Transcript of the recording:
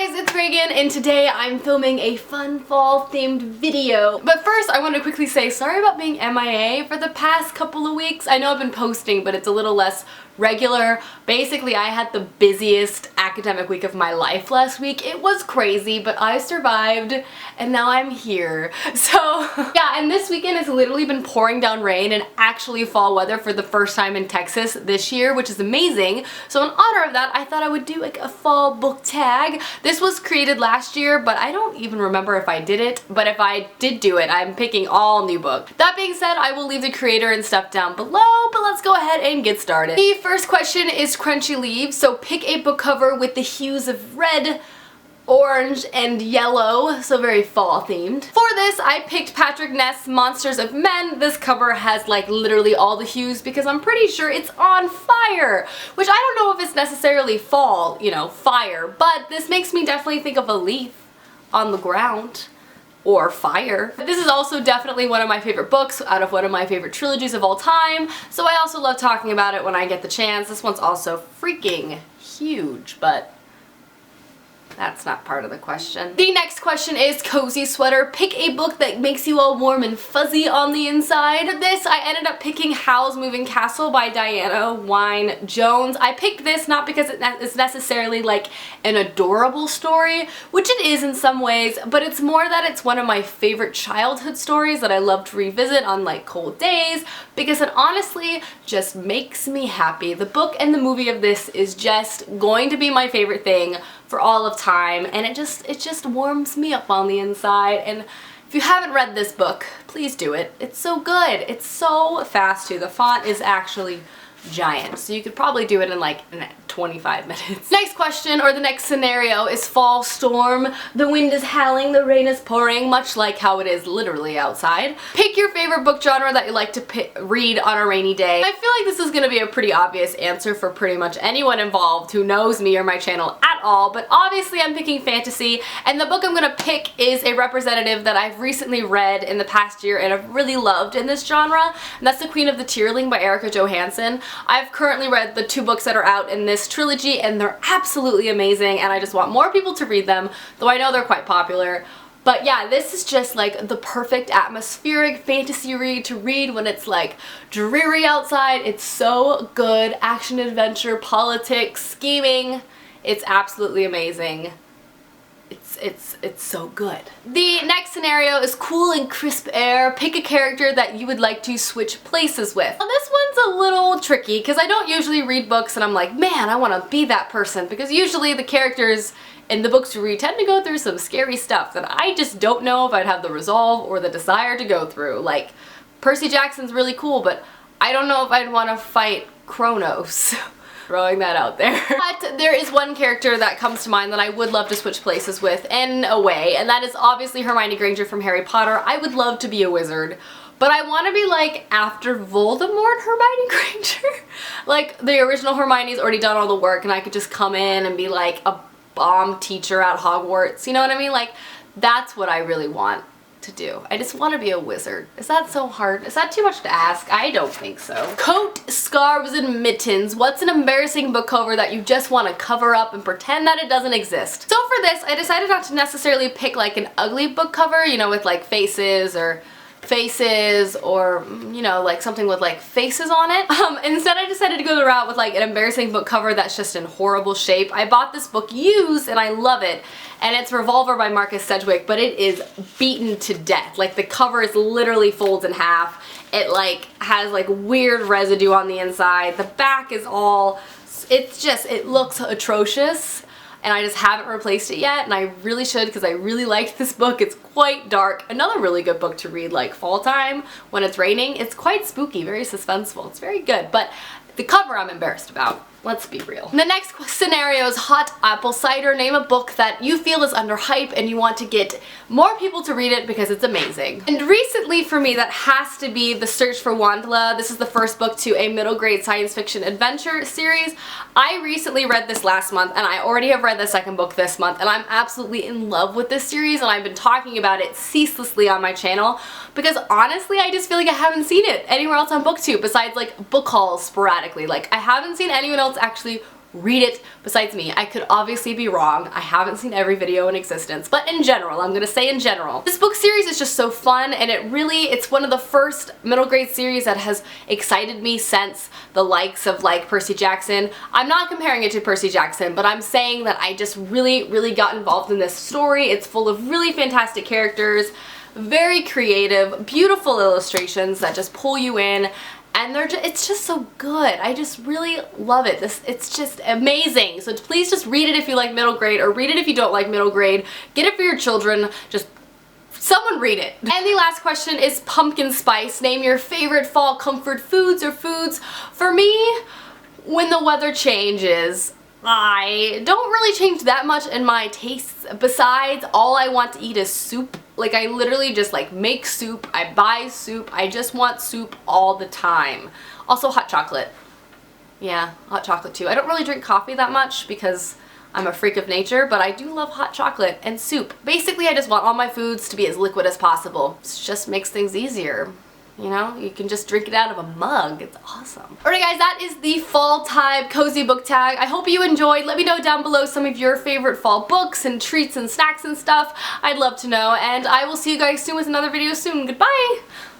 guys, it's Reagan, and today I'm filming a fun fall themed video. But first, I want to quickly say sorry about being MIA for the past couple of weeks. I know I've been posting, but it's a little less regular. Basically, I had the busiest academic week of my life last week. It was crazy, but I survived, and now I'm here. So, yeah, and this weekend has literally been pouring down rain and actually fall weather for the first time in Texas this year, which is amazing. So in honor of that, I thought I would do like a fall book tag. This was created last year, but I don't even remember if I did it. But if I did do it, I'm picking all new book. That being said, I will leave the creator and stuff down below, but let's go ahead and get started. The first question is crunchy leaves, so pick a book cover with the hues of red, orange, and yellow, so very fall themed. For this, I picked Patrick Ness's Monsters of Men. This cover has like literally all the hues because I'm pretty sure it's on fire, which I don't know if it's necessarily fall, you know, fire, but this makes me definitely think of a leaf on the ground. Or fire. This is also definitely one of my favorite books out of one of my favorite trilogies of all time, so I also love talking about it when I get the chance. This one's also freaking huge, but that's not part of the question. The next question is cozy sweater. Pick a book that makes you all warm and fuzzy on the inside. For this, I ended up picking Howl's Moving Castle by Diana Wynne Jones. I picked this not because it's necessarily like an adorable story, which it is in some ways, but it's more that it's one of my favorite childhood stories that I love to revisit on like cold days because it honestly just makes me happy. The book and the movie of this is just going to be my favorite thing for all of time, and it just warms me up on the inside. And if you haven't read this book, please do it. It's so good. It's so fast too. The font is actually giant, so you could probably do it in like 25 minutes. Next question, or the next scenario, is fall storm. The wind is howling, the rain is pouring, much like how it is literally outside. Pick your favorite book genre that you like to read on a rainy day. I feel like this is going to be a pretty obvious answer for pretty much anyone involved who knows me or my channel at all, but obviously I'm picking fantasy, and the book I'm going to pick is a representative that I've recently read in the past year and I've really loved in this genre, and that's The Queen of the Tearling by Erica Johansson. I've currently read the 2 books that are out in this trilogy, and they're absolutely amazing, and I just want more people to read them, though I know they're quite popular. But yeah, this is just like the perfect atmospheric fantasy read to read when it's like dreary outside. It's so good. Action, adventure, politics, scheming. It's absolutely amazing. It's so good. The next scenario is cool and crisp air. Pick a character that you would like to switch places with. Now, this one's a little tricky because I don't usually read books and I'm like, man, I want to be that person, because usually the characters in the books you read tend to go through some scary stuff that I just don't know if I'd have the resolve or the desire to go through. Like, Percy Jackson's really cool, but I don't know if I'd want to fight Kronos. Throwing that out there. But there is one character that comes to mind that I would love to switch places with in a way, and that is obviously Hermione Granger from Harry Potter. I would love to be a wizard, but I want to be like after Voldemort Hermione Granger. Like the original Hermione's already done all the work and I could just come in and be like a bomb teacher at Hogwarts. You know what I mean? Like, that's what I really want to do. I just want to be a wizard. Is that so hard? Is that too much to ask? I don't think so. Coat, Scarves, and Mittens. What's an embarrassing book cover that you just want to cover up and pretend that it doesn't exist? So for this, I decided not to necessarily pick like an ugly book cover, you know, with like faces or you know, like something with like faces on it. Instead I decided to go the route with like an embarrassing book cover that's just in horrible shape. I bought this book used and I love it, and it's Revolver by Marcus Sedgwick, but it is beaten to death. Like the cover is literally folds in half. It like has like weird residue on the inside. The back is all, it looks atrocious. And I just haven't replaced it yet, and I really should because I really liked this book. It's quite dark. Another really good book to read like fall time when it's raining. It's quite spooky, very suspenseful. It's very good, but the cover I'm embarrassed about. Let's be real. The next scenario is hot apple cider. Name a book that you feel is underhyped and you want to get more people to read it because it's amazing. And recently for me, that has to be The Search for Wandla. This is the first book to a middle grade science fiction adventure series. I recently read this last month, and I already have read the second book this month, and I'm absolutely in love with this series, and I've been talking about it ceaselessly on my channel because honestly I just feel like I haven't seen it anywhere else on BookTube besides like book hauls sporadically. Like, I haven't seen anyone else actually read it besides me. I could obviously be wrong. I haven't seen every video in existence, but in general, I'm gonna say in general. This book series is just so fun, and it's one of the first middle grade series that has excited me since the likes of like Percy Jackson. I'm not comparing it to Percy Jackson, but I'm saying that I just really got involved in this story. It's full of really fantastic characters, very creative, beautiful illustrations that just pull you in. And it's just so good. I just really love it. It's just amazing. So please just read it if you like middle grade, or read it if you don't like middle grade. Get it for your children. Just someone read it. And the last question is pumpkin spice. Name your favorite fall comfort foods or foods. For me, when the weather changes, I don't really change that much in my tastes. Besides, all I want to eat is soup. Like, I literally just like make soup, I buy soup, I just want soup all the time. Also hot chocolate. Yeah, hot chocolate too. I don't really drink coffee that much because I'm a freak of nature, but I do love hot chocolate and soup. Basically, I just want all my foods to be as liquid as possible. It just makes things easier. You know, you can just drink it out of a mug. It's awesome. Alright guys, that is the fall time cozy book tag. I hope you enjoyed. Let me know down below some of your favorite fall books and treats and snacks and stuff. I'd love to know, and I will see you guys soon with another video soon. Goodbye!